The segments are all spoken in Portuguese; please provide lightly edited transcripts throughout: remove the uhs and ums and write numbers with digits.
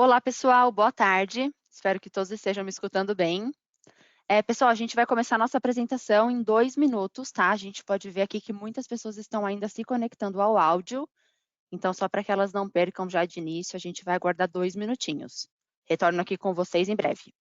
Olá, pessoal, boa tarde. Espero que todos estejam me escutando bem. Pessoal, a gente vai começar a nossa apresentação em 2 minutos, tá? A gente pode ver aqui que muitas pessoas estão ainda se conectando ao áudio, então só para que elas não percam já de início, a gente vai aguardar 2 minutinhos. Retorno aqui com vocês em breve.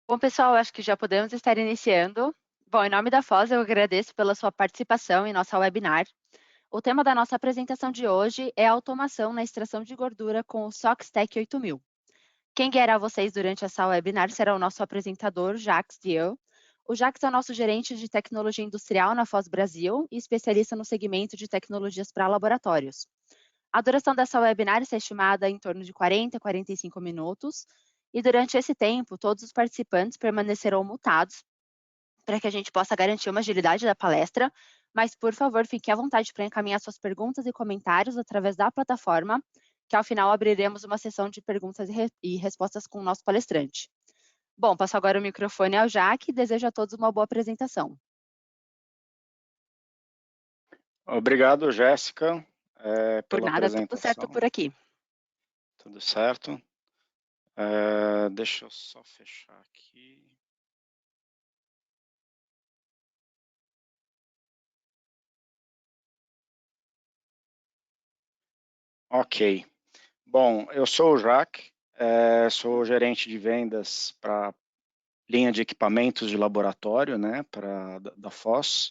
Bom, pessoal, acho que já podemos estar iniciando. Bom, em nome da Foz, eu agradeço pela sua participação em nossa webinar. O tema da nossa apresentação de hoje é a automação na extração de gordura com o SOX-TEC 8000. Quem guiará vocês durante essa webinar será o nosso apresentador, Jacques Dieu. O Jacques é o nosso gerente de tecnologia industrial na Foz Brasil e especialista no segmento de tecnologias para laboratórios. A duração dessa webinar está estimada em torno de 40 a 45 minutos, e durante esse tempo, todos os participantes permanecerão mutados para que a gente possa garantir uma agilidade da palestra, mas, por favor, fique à vontade para encaminhar suas perguntas e comentários através da plataforma, que ao final abriremos uma sessão de perguntas e respostas com o nosso palestrante. Bom, passo agora o microfone ao Jaque e desejo a todos uma boa apresentação. Obrigado, Jéssica, Por pela nada, tudo certo apresentação. por aqui. Tudo certo? Deixa eu só fechar aqui. Ok. Bom, eu sou o Jacques, sou gerente de vendas para linha de equipamentos de laboratório, né, da Foz,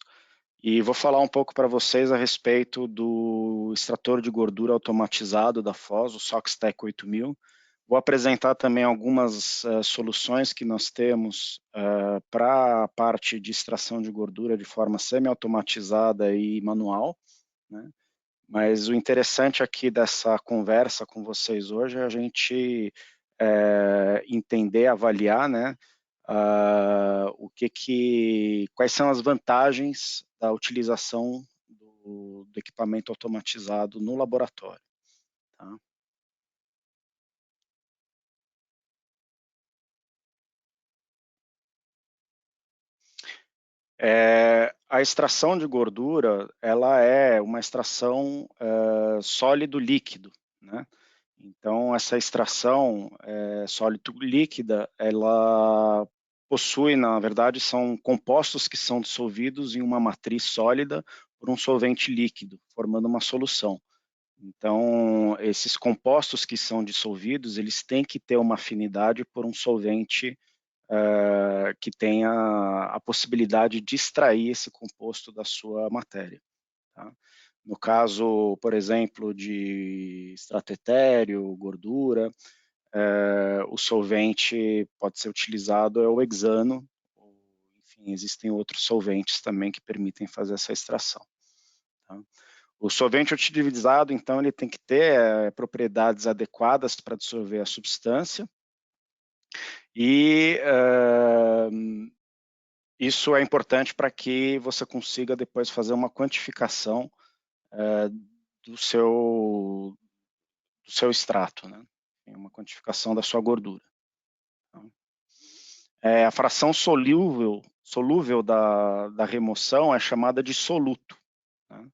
e vou falar um pouco para vocês a respeito do extrator de gordura automatizado da Foz, o SOX-TEC 8000. Vou apresentar também algumas soluções que nós temos para a parte de extração de gordura de forma semi-automatizada e manual, né? Mas o interessante aqui dessa conversa com vocês hoje é a gente entender, avaliar, né, quais são as vantagens da utilização do equipamento automatizado no laboratório. Tá? A extração de gordura, ela é uma extração sólido-líquido, né? Então, essa extração sólido-líquida, ela possui, na verdade, são compostos que são dissolvidos em uma matriz sólida por um solvente líquido, formando uma solução. Então, esses compostos que são dissolvidos, eles têm que ter uma afinidade por um solvente que tenha a possibilidade de extrair esse composto da sua matéria. Tá? No caso, por exemplo, de extrato etéreo, gordura, o solvente pode ser utilizado é o hexano, enfim, existem outros solventes também que permitem fazer essa extração. Tá? O solvente utilizado, então, ele tem que ter propriedades adequadas para dissolver a substância e Isso é importante para que você consiga depois fazer uma quantificação do seu extrato, né? Uma quantificação da sua gordura. A fração solúvel da remoção é chamada de soluto, né?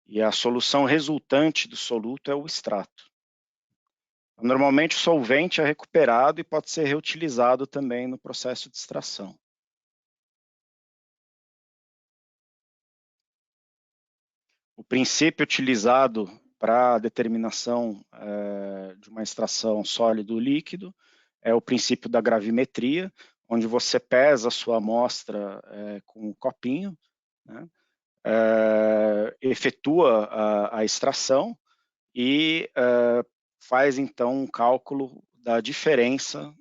E a solução resultante do soluto é o extrato. Normalmente o solvente é recuperado e pode ser reutilizado também no processo de extração. O princípio utilizado para a determinação de uma extração sólido-líquido é o princípio da gravimetria, onde você pesa a sua amostra com um copinho, né? Efetua a extração e faz então um cálculo da diferença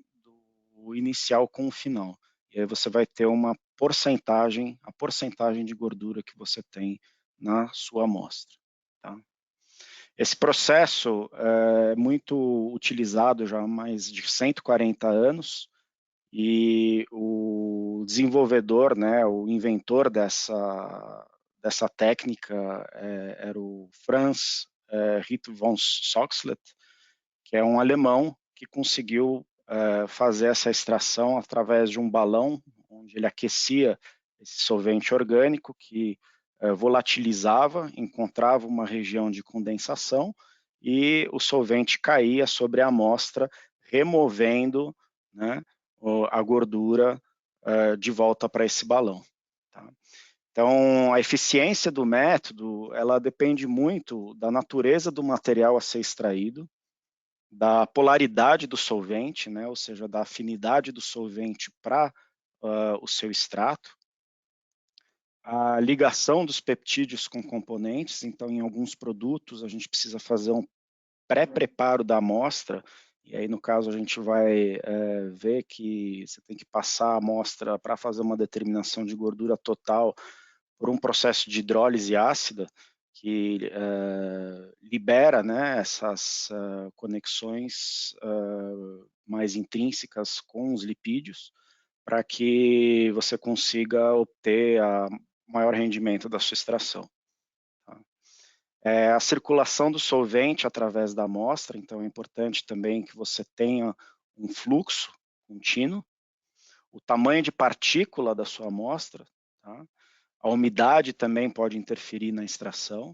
do inicial com o final. E aí você vai ter uma porcentagem, a porcentagem de gordura que você tem na sua amostra. Tá? Esse processo é muito utilizado já há mais de 140 anos e o desenvolvedor, né, o inventor dessa técnica era o Franz Ritt von Soxhlet, que é um alemão que conseguiu fazer essa extração através de um balão, onde ele aquecia esse solvente orgânico que volatilizava, encontrava uma região de condensação e o solvente caía sobre a amostra, removendo, né, a gordura de volta para esse balão. Tá? Então, a eficiência do método, ela depende muito da natureza do material a ser extraído, da polaridade do solvente, né, ou seja, da afinidade do solvente para o seu extrato, a ligação dos peptídeos com componentes. Então, em alguns produtos, a gente precisa fazer um pré-preparo da amostra, e aí, no caso, a gente vai ver que você tem que passar a amostra para fazer uma determinação de gordura total por um processo de hidrólise ácida, que libera, né, essas conexões mais intrínsecas com os lipídios, para que você consiga obter o maior rendimento da sua extração. Tá? A circulação do solvente através da amostra, então é importante também que você tenha um fluxo contínuo, o tamanho de partícula da sua amostra, tá? A umidade também pode interferir na extração,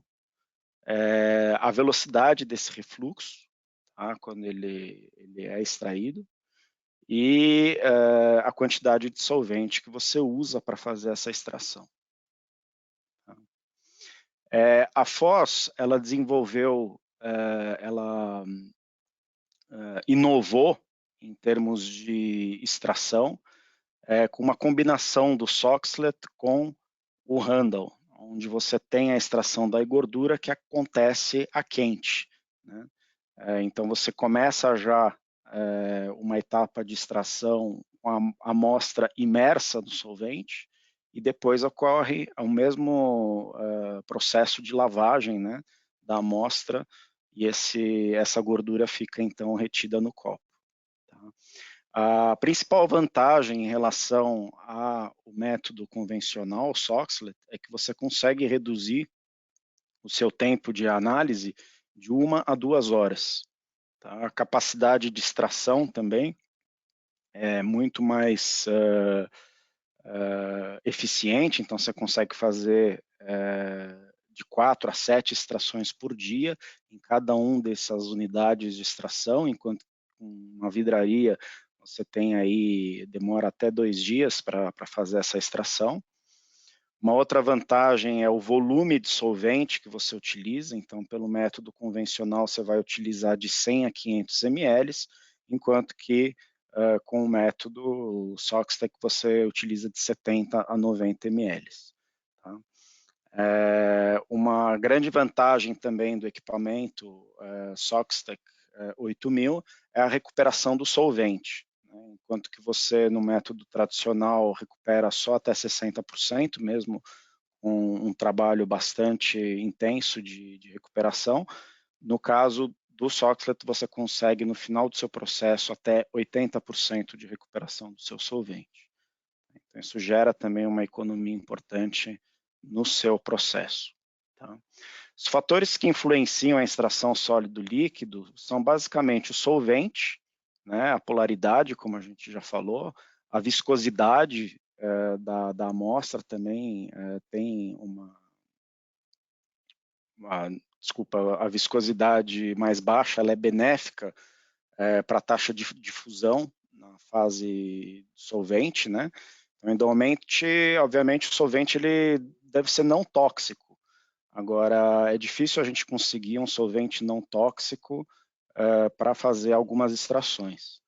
a velocidade desse refluxo, tá? Quando ele é extraído, e a quantidade de solvente que você usa para fazer essa extração. Tá? A Foz, ela desenvolveu, ela inovou em termos de extração, com uma combinação do Soxhlet com o Randall, onde você tem a extração da gordura que acontece a quente, né? Então você começa já uma etapa de extração com a amostra imersa no solvente e depois ocorre o mesmo processo de lavagem, né, da amostra e essa gordura fica então retida no copo. Tá? A principal vantagem em relação ao método convencional, o Soxhlet, é que você consegue reduzir o seu tempo de análise de 1 a 2 horas. Tá? A capacidade de extração também é muito mais eficiente, então você consegue fazer de 4 a 7 extrações por dia em cada uma dessas unidades de extração, enquanto uma vidraria você tem aí, demora até 2 dias para fazer essa extração. Uma outra vantagem é o volume de solvente que você utiliza, então pelo método convencional você vai utilizar de 100 a 500 ml, enquanto que com o método Soxhlet você utiliza de 70 a 90 ml. Tá? Uma grande vantagem também do equipamento Soxhlet 8000 é a recuperação do solvente, né? Enquanto que você no método tradicional recupera só até 60%, mesmo com um trabalho bastante intenso de recuperação. No caso do Soxhlet, você consegue no final do seu processo até 80% de recuperação do seu solvente. Então, isso gera também uma economia importante no seu processo. Tá? Os fatores que influenciam a extração sólido-líquido são basicamente o solvente, né, a polaridade, como a gente já falou, a viscosidade da amostra também tem a viscosidade mais baixa, ela é benéfica para a taxa de difusão na fase solvente, né? Então, eventualmente, obviamente, o solvente ele deve ser não tóxico. Agora, é difícil a gente conseguir um solvente não tóxico para fazer algumas extrações.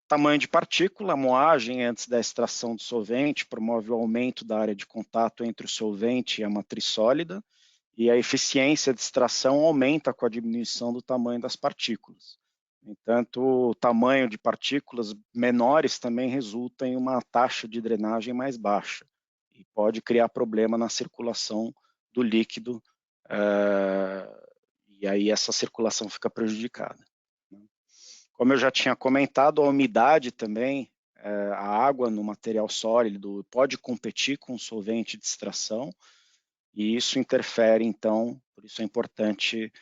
Tamanho de partícula, a moagem antes da extração do solvente promove o aumento da área de contato entre o solvente e a matriz sólida, e a eficiência de extração aumenta com a diminuição do tamanho das partículas. No entanto, o tamanho de partículas menores também resulta em uma taxa de drenagem mais baixa e pode criar problema na circulação do líquido, e aí essa circulação fica prejudicada. Como eu já tinha comentado, a umidade também, a água no material sólido pode competir com o solvente de extração, e isso interfere, então, por isso é importante,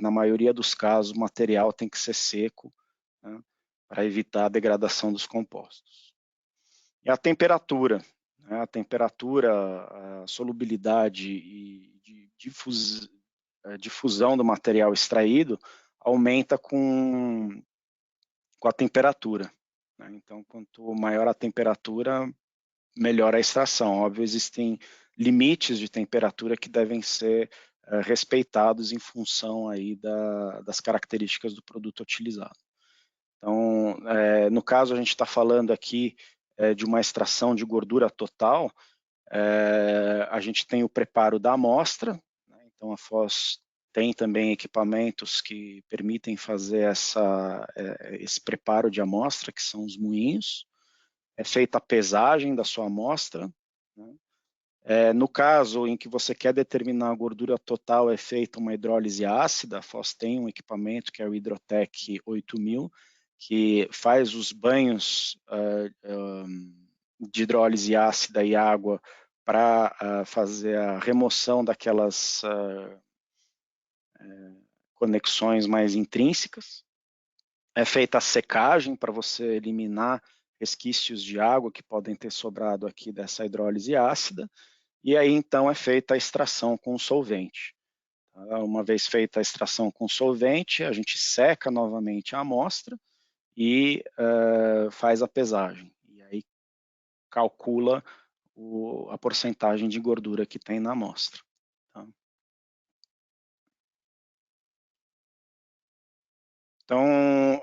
na maioria dos casos, o material tem que ser seco, né, para evitar a degradação dos compostos. E a temperatura, né, a solubilidade e difusão do material extraído aumenta com a temperatura. Né? Então, quanto maior a temperatura, melhor a extração. Óbvio, existem limites de temperatura que devem ser respeitados em função aí das características do produto utilizado. Então, no caso, a gente está falando aqui de uma extração de gordura total, a gente tem o preparo da amostra, né? Então a Foz tem também equipamentos que permitem fazer esse preparo de amostra, que são os moinhos. É feita a pesagem da sua amostra, né? No caso em que você quer determinar a gordura total, é feita uma hidrólise ácida. A Foz tem um equipamento que é o Hidrotec 8000, que faz os banhos de hidrólise ácida e água para fazer a remoção daquelas conexões mais intrínsecas. É feita a secagem para você eliminar resquícios de água que podem ter sobrado aqui dessa hidrólise ácida, e aí então é feita a extração com solvente. Uma vez feita a extração com solvente, a gente seca novamente a amostra e faz a pesagem. E aí calcula a porcentagem de gordura que tem na amostra. Tá? Então,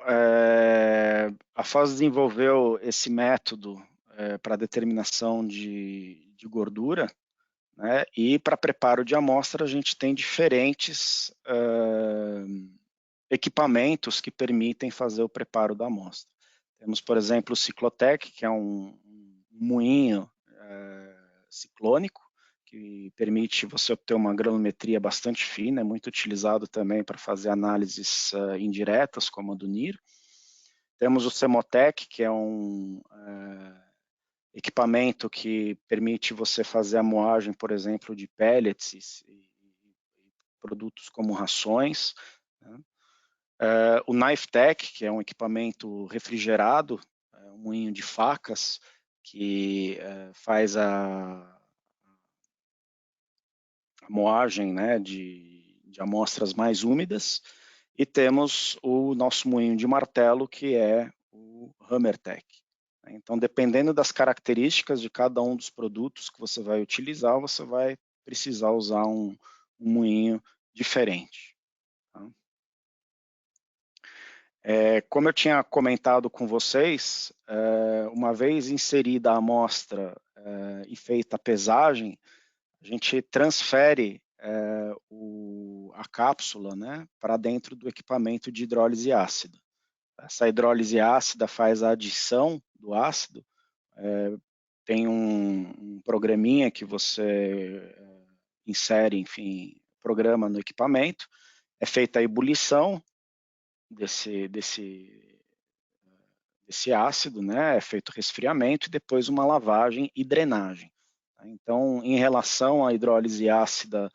a Foz desenvolveu esse método para determinação de gordura, né? E para preparo de amostra a gente tem diferentes equipamentos que permitem fazer o preparo da amostra. Temos, por exemplo, o Ciclotec, que é um moinho ciclônico, que permite você obter uma granulometria bastante fina, é muito utilizado também para fazer análises indiretas, como a do NIR. Temos o Semotec, que é um equipamento que permite você fazer a moagem, por exemplo, de pellets e produtos como rações. Né? O KnifeTech, que é um equipamento refrigerado, um moinho de facas, que faz a moagem, né, de amostras mais úmidas. E temos o nosso moinho de martelo, que é o HammerTech. Então, dependendo das características de cada um dos produtos que você vai utilizar, você vai precisar usar um moinho diferente. Tá? Como eu tinha comentado com vocês, uma vez inserida a amostra e feita a pesagem, a gente transfere a cápsula, né, para dentro do equipamento de hidrólise ácida. Essa hidrólise ácida faz a adição do ácido, tem um programinha que você insere, enfim, programa no equipamento, é feita a ebulição desse esse ácido, né, é feito resfriamento e depois uma lavagem e drenagem. Então, em relação à hidrólise ácida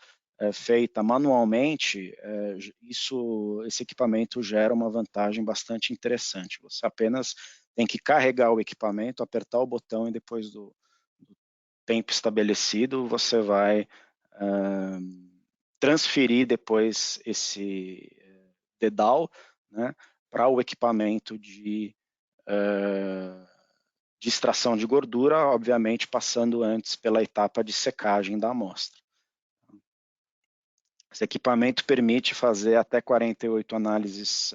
feita manualmente, esse equipamento gera uma vantagem bastante interessante. Você apenas tem que carregar o equipamento, apertar o botão e depois do tempo estabelecido, você vai transferir depois esse dedal, né, para o equipamento de extração de gordura, obviamente passando antes pela etapa de secagem da amostra. Esse equipamento permite fazer até 48 análises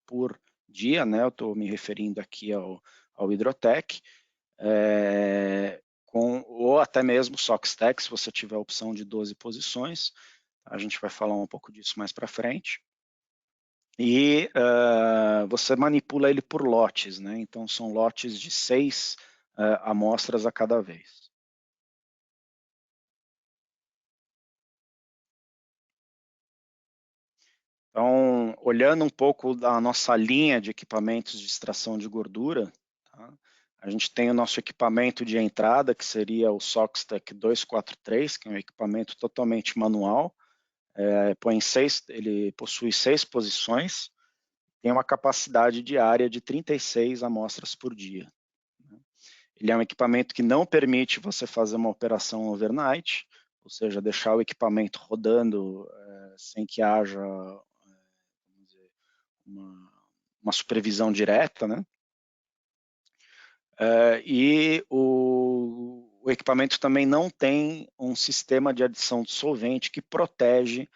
por dia, né? Eu estou me referindo aqui ao Hydrotech, ou até mesmo SoxTech, se você tiver a opção de 12 posições. A gente vai falar um pouco disso mais para frente. E você manipula ele por lotes, né? Então são lotes de 6 amostras a cada vez. Então, olhando um pouco da nossa linha de equipamentos de extração de gordura, tá? A gente tem o nosso equipamento de entrada, que seria o SoxTech 243, que é um equipamento totalmente manual. Ele possui 6 posições, tem uma capacidade diária de 36 amostras por dia. Ele é um equipamento que não permite você fazer uma operação overnight, ou seja, deixar o equipamento rodando sem que haja uma supervisão direta, né? E o equipamento também não tem um sistema de adição de solvente que protege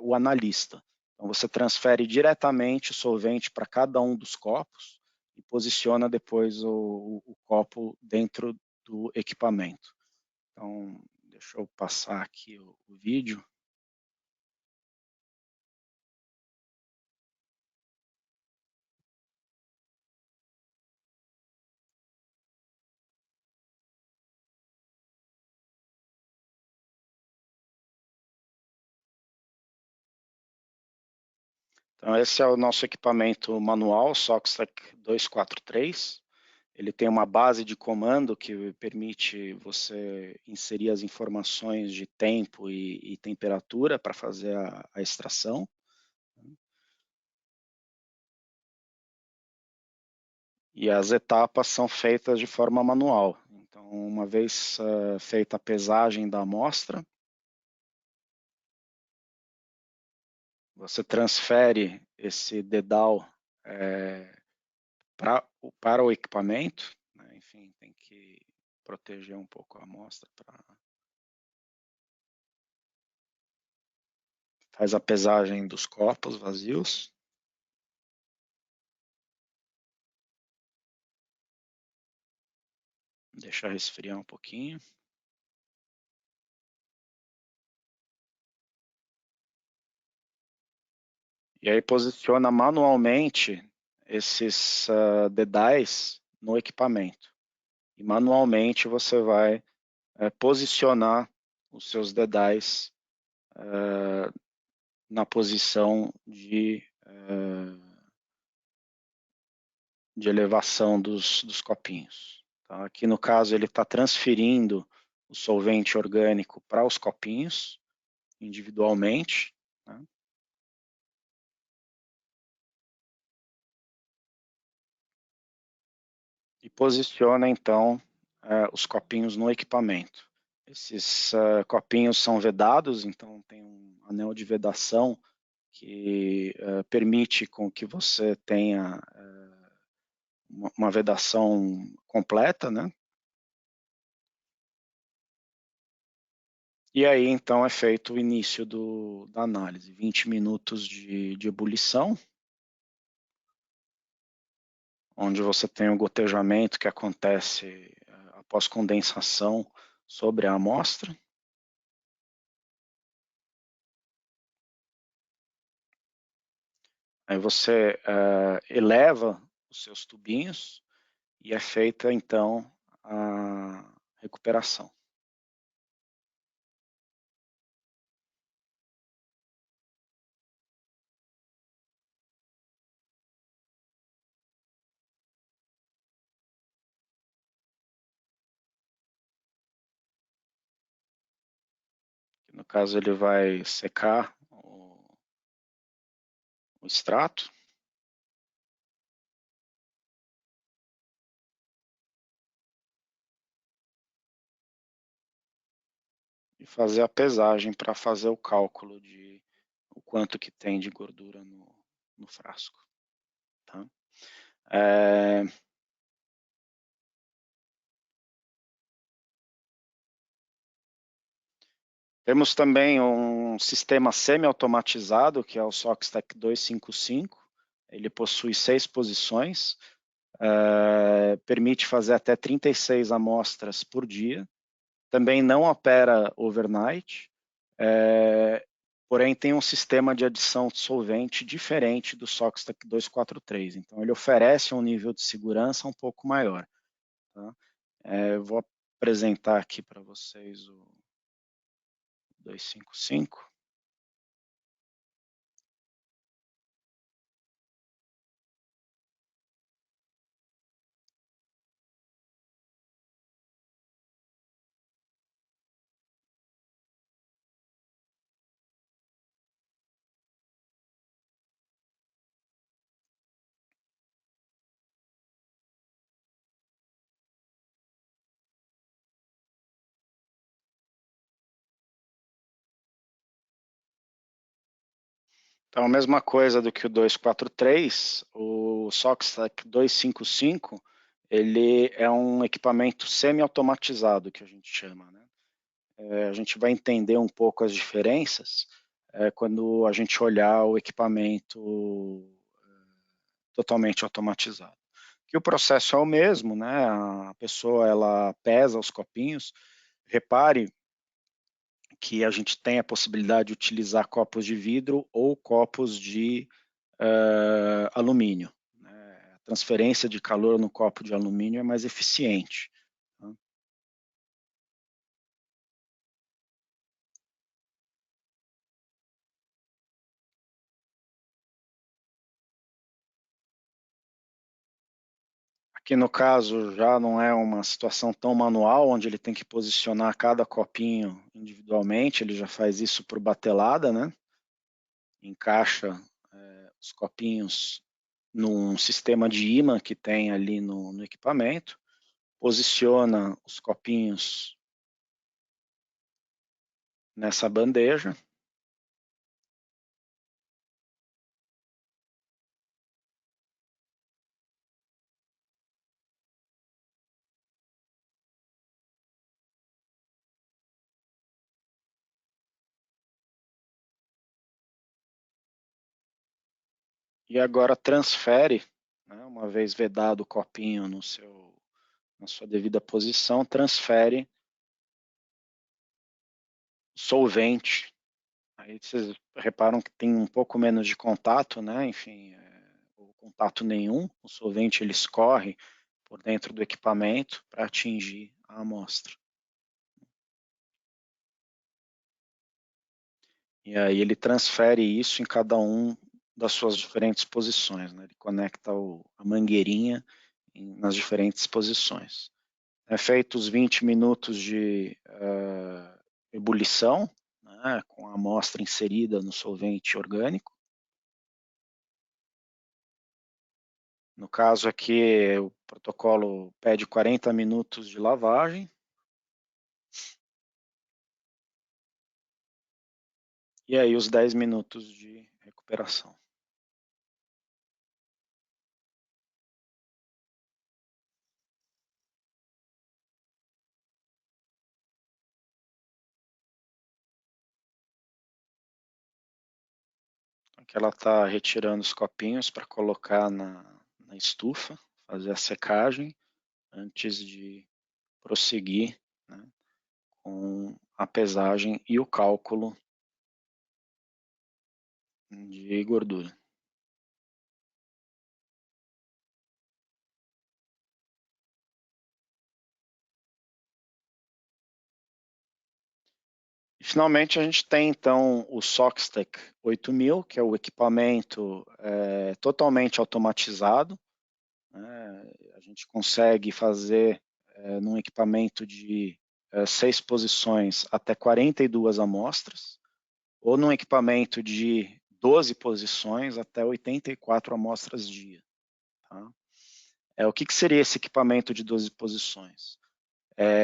o analista. Então, você transfere diretamente o solvente para cada um dos copos e posiciona depois o copo dentro do equipamento. Então, deixa eu passar aqui o vídeo. Então, esse é o nosso equipamento manual, SoxTech 243. Ele tem uma base de comando que permite você inserir as informações de tempo e temperatura para fazer a extração. E as etapas são feitas de forma manual. Então, uma vez feita a pesagem da amostra, você transfere esse dedal para o equipamento, né? Enfim, tem que proteger um pouco a amostra faz a pesagem dos copos vazios. Deixa resfriar um pouquinho. E aí posiciona manualmente esses dedais no equipamento. E manualmente você vai posicionar os seus dedais na posição de elevação dos copinhos. Então, aqui no caso ele está transferindo o solvente orgânico para os copinhos individualmente, né? E posiciona então os copinhos no equipamento. Esses copinhos são vedados, então tem um anel de vedação que permite com que você tenha uma vedação completa, né? E aí então é feito o início da análise, 20 minutos de ebulição, onde você tem o gotejamento que acontece após condensação sobre a amostra. Aí você eleva os seus tubinhos e é feita então a recuperação. caso, ele vai secar o extrato. E fazer a pesagem para fazer o cálculo de o quanto que tem de gordura no frasco. Tá? Temos também um sistema semi-automatizado, que é o Sockstack 255. Ele possui 6 posições, permite fazer até 36 amostras por dia. Também não opera overnight, porém tem um sistema de adição de solvente diferente do Sockstack 243. Então, ele oferece um nível de segurança um pouco maior. Tá? Vou apresentar aqui para vocês o 255. Então, a mesma coisa do que o 243, o Sockstack 255, ele é um equipamento semi-automatizado, que a gente chama. Né? A gente vai entender um pouco as diferenças quando a gente olhar o equipamento totalmente automatizado. Que o processo é o mesmo, né? A pessoa ela pesa os copinhos. Repare que a gente tem a possibilidade de utilizar copos de vidro ou copos de alumínio. Né? A transferência de calor no copo de alumínio é mais eficiente. Tá? Aqui no caso já não é uma situação tão manual, onde ele tem que posicionar cada copinho individualmente, ele já faz isso por batelada, né? Encaixa os copinhos num sistema de ímã que tem ali no equipamento, posiciona os copinhos nessa bandeja. E agora transfere, né, uma vez vedado o copinho na sua devida posição, transfere solvente. Aí vocês reparam que tem um pouco menos de contato, né? Enfim, ou contato nenhum. O solvente ele escorre por dentro do equipamento para atingir a amostra. E aí ele transfere isso em cada um das suas diferentes posições, né? Ele conecta a mangueirinha nas diferentes posições. É feito os 20 minutos de ebulição, né, com a amostra inserida no solvente orgânico. No caso aqui, o protocolo pede 40 minutos de lavagem. E aí os 10 minutos de recuperação. Aqui ela está retirando os copinhos para colocar na estufa, fazer a secagem, antes de prosseguir, né, com a pesagem e o cálculo de gordura. E, finalmente, a gente tem, então, o Sockstack 8000, que é o equipamento totalmente automatizado. Né? A gente consegue fazer num equipamento de 6 posições até 42 amostras, ou num equipamento de 12 posições até 84 amostras dia. Tá? O que seria esse equipamento de 12 posições?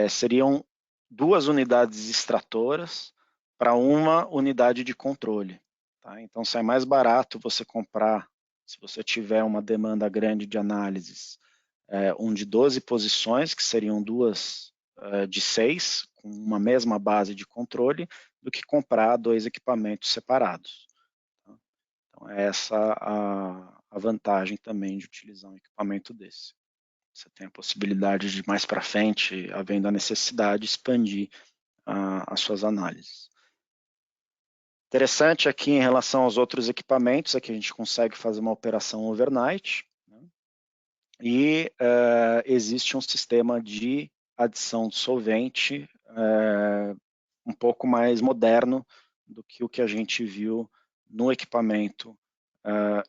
Seriam 2 unidades extratoras para uma unidade de controle. Tá? Então, sai mais barato você comprar, se você tiver uma demanda grande de análises, um de 12 posições, que seriam 2 de 6, com uma mesma base de controle, do que comprar 2 equipamentos separados. Tá? Então, essa a vantagem também de utilizar um equipamento desse. Você tem a possibilidade de, mais para frente, havendo a necessidade, expandir as suas análises. Interessante aqui em relação aos outros equipamentos, é que a gente consegue fazer uma operação overnight, né? E existe um sistema de adição de solvente um pouco mais moderno do que o que a gente viu no equipamento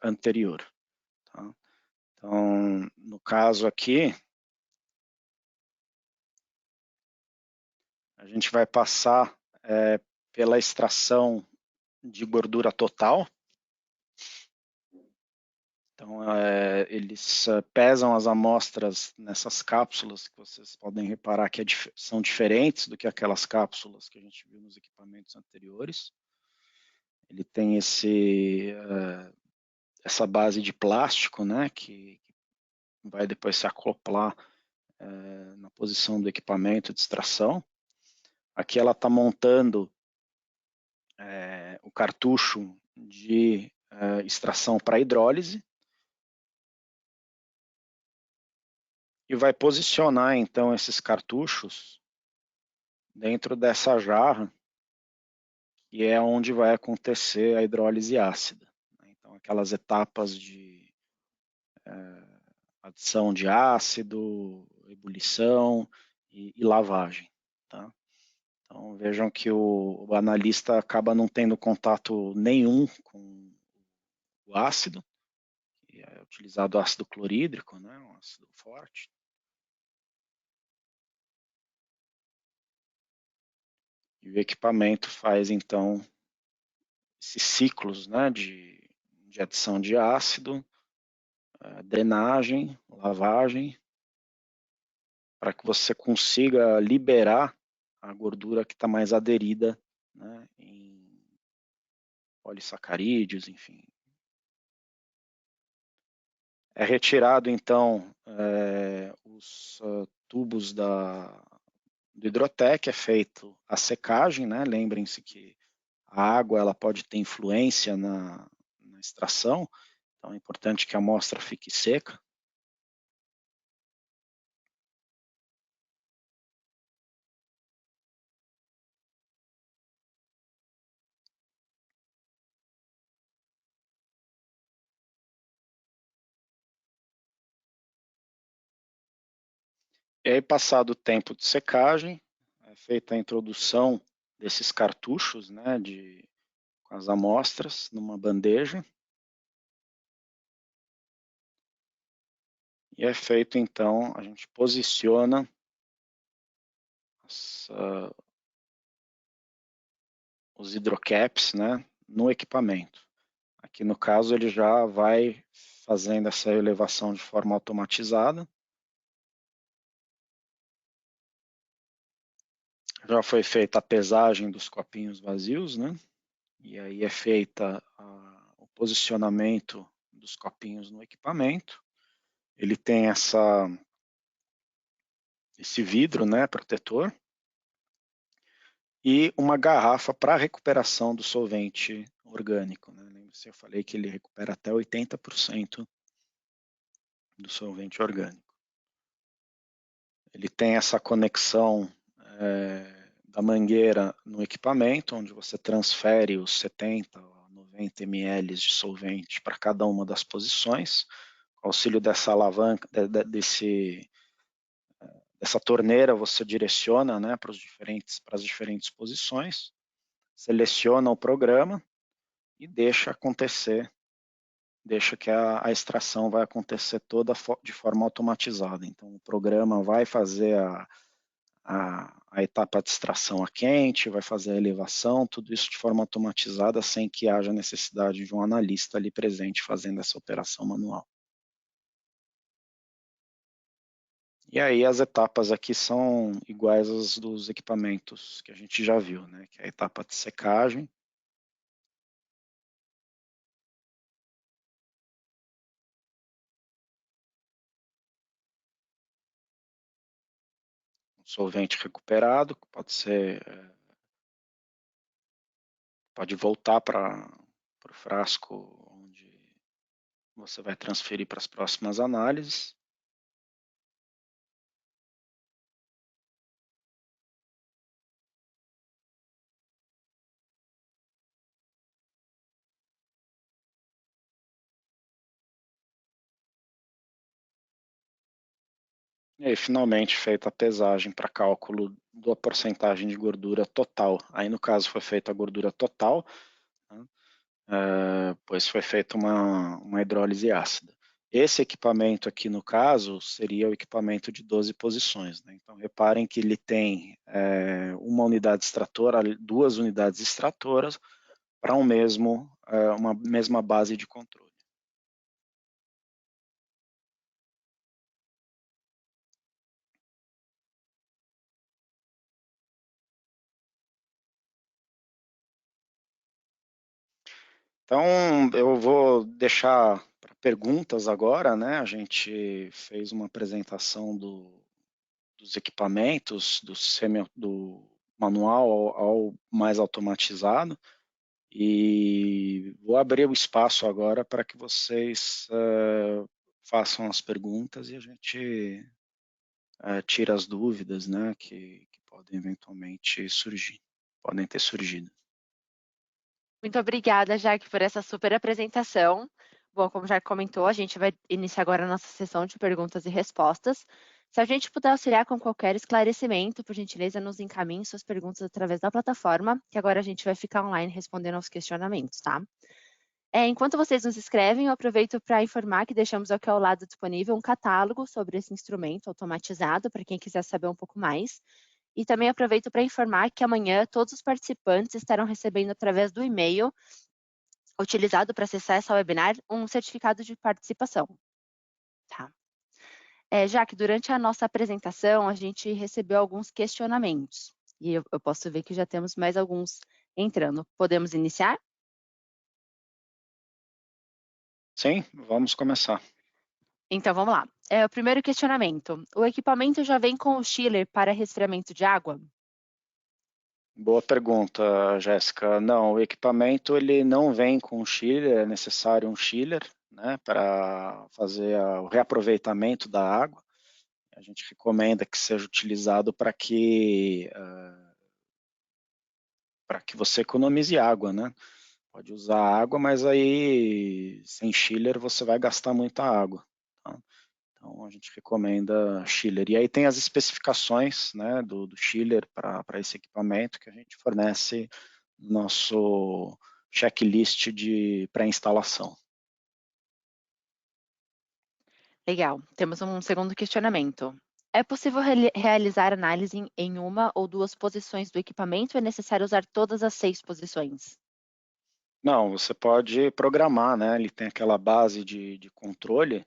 anterior. Tá? Então, no caso aqui, a gente vai passar pela extração de gordura total. Então, eles pesam as amostras nessas cápsulas, que vocês podem reparar que são diferentes do que aquelas cápsulas que a gente viu nos equipamentos anteriores. Ele tem essa base de plástico, né, que vai depois se acoplar na posição do equipamento de extração. Aqui ela está montando o cartucho de extração para hidrólise e vai posicionar então esses cartuchos dentro dessa jarra, que é onde vai acontecer a hidrólise ácida. Então, aquelas etapas de adição de ácido, ebulição e lavagem. Tá? Então, vejam que o analista acaba não tendo contato nenhum com o ácido, que é utilizado ácido clorídrico, né, um ácido forte. E o equipamento faz, então, esses ciclos, né, de adição de ácido, drenagem, lavagem, para que você consiga liberar a gordura que está mais aderida, né, em polissacarídeos, enfim. É retirado, então, os tubos do Hidrotec, é feito a secagem, né? Lembrem-se que a água ela pode ter influência na extração, então é importante que a amostra fique seca. E aí, passado o tempo de secagem, é feita a introdução desses cartuchos, né, com as amostras numa bandeja. E é feito, então, a gente posiciona os hidrocaps, né, no equipamento. Aqui no caso ele já vai fazendo essa elevação de forma automatizada. Já foi feita a pesagem dos copinhos vazios, né? E aí é feita o posicionamento dos copinhos no equipamento. Ele tem esse vidro, né, protetor, e uma garrafa para recuperação do solvente orgânico. Né? Lembra-se, eu falei que ele recupera até 80% do solvente orgânico. Ele tem essa conexão da mangueira no equipamento, onde você transfere os 70 a 90 ml de solvente para cada uma das posições. Com o auxílio dessa alavanca, dessa torneira, você direciona, né, para as diferentes posições, seleciona o programa e deixa acontecer, deixa que a extração vai acontecer toda de forma automatizada. Então, o programa vai fazer a etapa de extração a quente, vai fazer a elevação, tudo isso de forma automatizada, sem que haja necessidade de um analista ali presente fazendo essa operação manual. E aí as etapas aqui são iguais às dos equipamentos que a gente já viu, né? Que é a etapa de secagem, um solvente recuperado, que pode voltar para o frasco onde você vai transferir para as próximas análises. E aí, finalmente, feita a pesagem para cálculo da porcentagem de gordura total. Aí, no caso, foi feita a gordura total, né? Pois foi feita uma hidrólise ácida. Esse equipamento aqui, no caso, seria o equipamento de 12 posições, né? Então, reparem que ele tem uma unidade extratora, 2 unidades extratoras para uma mesma base de controle. Então, eu vou deixar para perguntas agora, né? A gente fez uma apresentação dos equipamentos, do manual ao mais automatizado, e vou abrir o espaço agora para que vocês façam as perguntas e a gente tira as dúvidas, né? Que podem eventualmente surgir, podem ter surgido. Muito obrigada, Jaque, por essa super apresentação. Bom, como já comentou, a gente vai iniciar agora a nossa sessão de perguntas e respostas. Se a gente puder auxiliar com qualquer esclarecimento, por gentileza, nos encaminhe suas perguntas através da plataforma, que agora a gente vai ficar online respondendo aos questionamentos, tá? Enquanto vocês nos escrevem, eu aproveito para informar que deixamos aqui ao lado disponível um catálogo sobre esse instrumento automatizado, para quem quiser saber um pouco mais. E também aproveito para informar que amanhã todos os participantes estarão recebendo através do e-mail utilizado para acessar essa webinar um certificado de participação. Tá? Já que durante a nossa apresentação a gente recebeu alguns questionamentos e eu posso ver que já temos mais alguns entrando. Podemos iniciar? Sim, vamos começar. Então vamos lá. O primeiro questionamento: o equipamento já vem com o chiller para resfriamento de água? Boa pergunta, Jéssica. Não, o equipamento ele não vem com chiller, é necessário um chiller, né, para fazer o reaproveitamento da água. A gente recomenda que seja utilizado para que você economize água, né? Pode usar água, mas aí sem chiller você vai gastar muita água, tá? Então a gente recomenda chiller. E aí tem as especificações, né, do chiller para esse equipamento que a gente fornece no nosso checklist de pré-instalação. Legal. Temos um segundo questionamento. É possível realizar análise em uma ou duas posições do equipamento ou é necessário usar todas as 6 posições? Não, você pode programar, né? Ele tem aquela base de controle,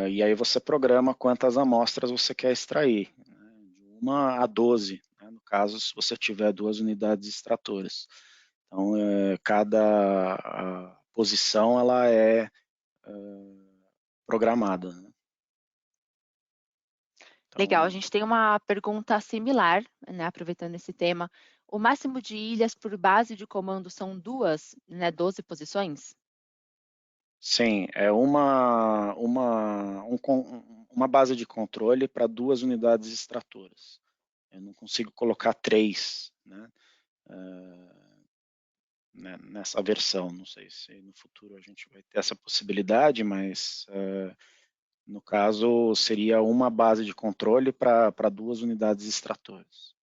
e aí você programa quantas amostras você quer extrair, né? De 1 a 12, né? No caso, se você tiver 2 unidades extratoras. Então, cada posição ela é programada, né? Legal, a Então, gente tem uma pergunta similar, né, aproveitando esse tema. O máximo de ilhas por base de comando são 2, né, 12 posições? sim, é uma base de controle para 2 unidades extratoras. Eu não consigo colocar 3, né, nessa versão. Não sei se no futuro a gente vai ter essa possibilidade, mas no caso seria uma base de controle para 2 unidades extratoras.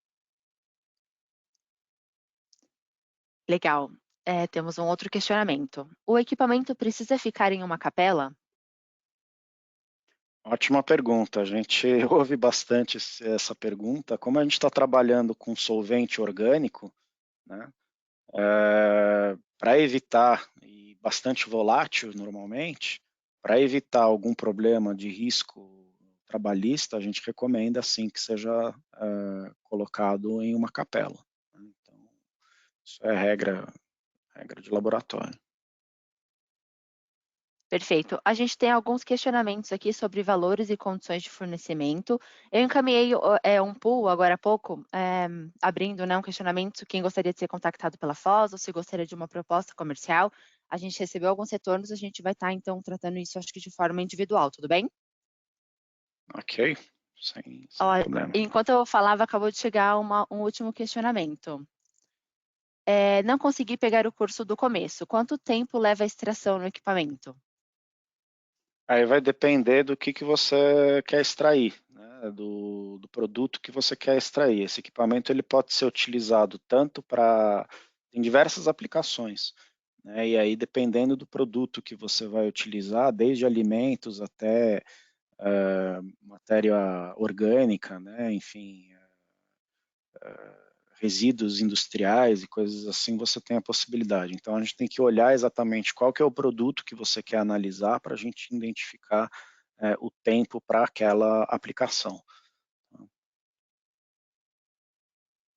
Legal. Temos um outro questionamento. O equipamento precisa ficar em uma capela? Ótima pergunta. A gente ouve bastante essa pergunta. Como a gente está trabalhando com solvente orgânico, né, para evitar, e bastante volátil normalmente, para evitar algum problema de risco trabalhista, a gente recomenda sim que seja colocado em uma capela. Então, isso é regra de laboratório. Perfeito. A gente tem alguns questionamentos aqui sobre valores e condições de fornecimento. Eu encaminhei um pool agora há pouco, abrindo, né, um questionamento, quem gostaria de ser contactado pela Foz ou se gostaria de uma proposta comercial. A gente recebeu alguns retornos, a gente vai estar, então, tratando isso, acho que de forma individual, tudo bem? Ok, sem Ó, problema. enquanto eu falava, acabou de chegar um último questionamento. Não consegui pegar o curso do começo. Quanto tempo leva a extração no equipamento? Aí vai depender do que você quer extrair, né? Do produto que você quer extrair. Esse equipamento ele pode ser utilizado tanto para em diversas aplicações, né? E aí dependendo do produto que você vai utilizar, desde alimentos até matéria orgânica, né? Enfim, resíduos industriais e coisas assim, você tem a possibilidade. Então a gente tem que olhar exatamente qual que é o produto que você quer analisar para a gente identificar o tempo para aquela aplicação.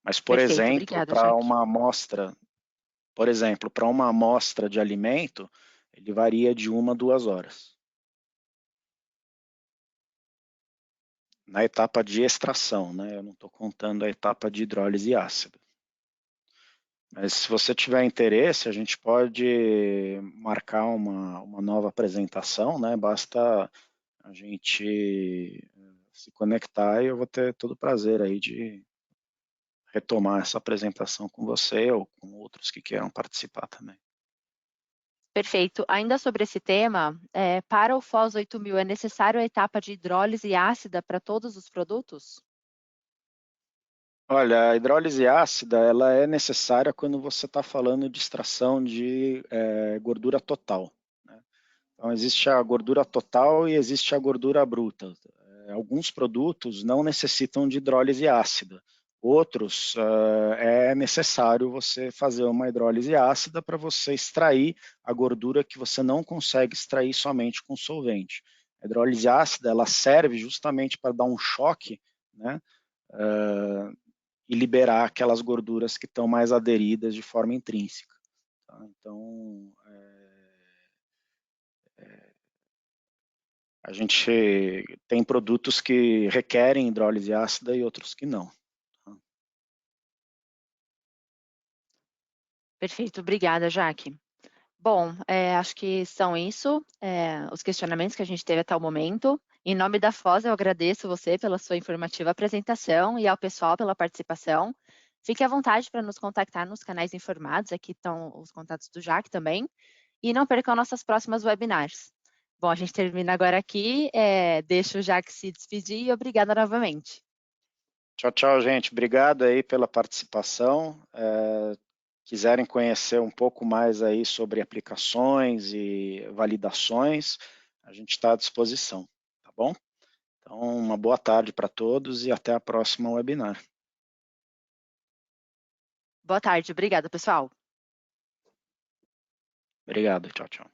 Mas, por Perfeito, exemplo, obrigada, Jaque. para uma amostra de alimento, ele varia de 1 a 2 horas. Na etapa de extração, né? Eu não estou contando a etapa de hidrólise ácida. Mas se você tiver interesse, a gente pode marcar uma nova apresentação, né? Basta a gente se conectar e eu vou ter todo o prazer aí de retomar essa apresentação com você ou com outros que queiram participar também. Perfeito. Ainda sobre esse tema, para o FOS 8000 é necessário a etapa de hidrólise ácida para todos os produtos? Olha, a hidrólise ácida ela é necessária quando você está falando de extração de gordura total, né? Então, existe a gordura total e existe a gordura bruta. Alguns produtos não necessitam de hidrólise ácida. Outros, é necessário você fazer uma hidrólise ácida para você extrair a gordura que você não consegue extrair somente com solvente. A hidrólise ácida ela serve justamente para dar um choque, né, e liberar aquelas gorduras que estão mais aderidas de forma intrínseca. Tá? Então, a gente tem produtos que requerem hidrólise ácida e outros que não. Tá? Perfeito, obrigada, Jaque. Bom, acho que são isso, os questionamentos que a gente teve até o momento. Em nome da FOS, eu agradeço você pela sua informativa apresentação e ao pessoal pela participação. Fique à vontade para nos contactar nos canais informados, aqui estão os contatos do Jaque também, e não percam nossas próximas webinars. Bom, a gente termina agora aqui, deixo o Jaque se despedir e obrigada novamente. Tchau, tchau, gente. Obrigado aí pela participação. Quiserem conhecer um pouco mais aí sobre aplicações e validações, a gente está à disposição, tá bom? Então, uma boa tarde para todos e até a próxima webinar. Boa tarde, obrigada, pessoal. Obrigado, tchau, tchau.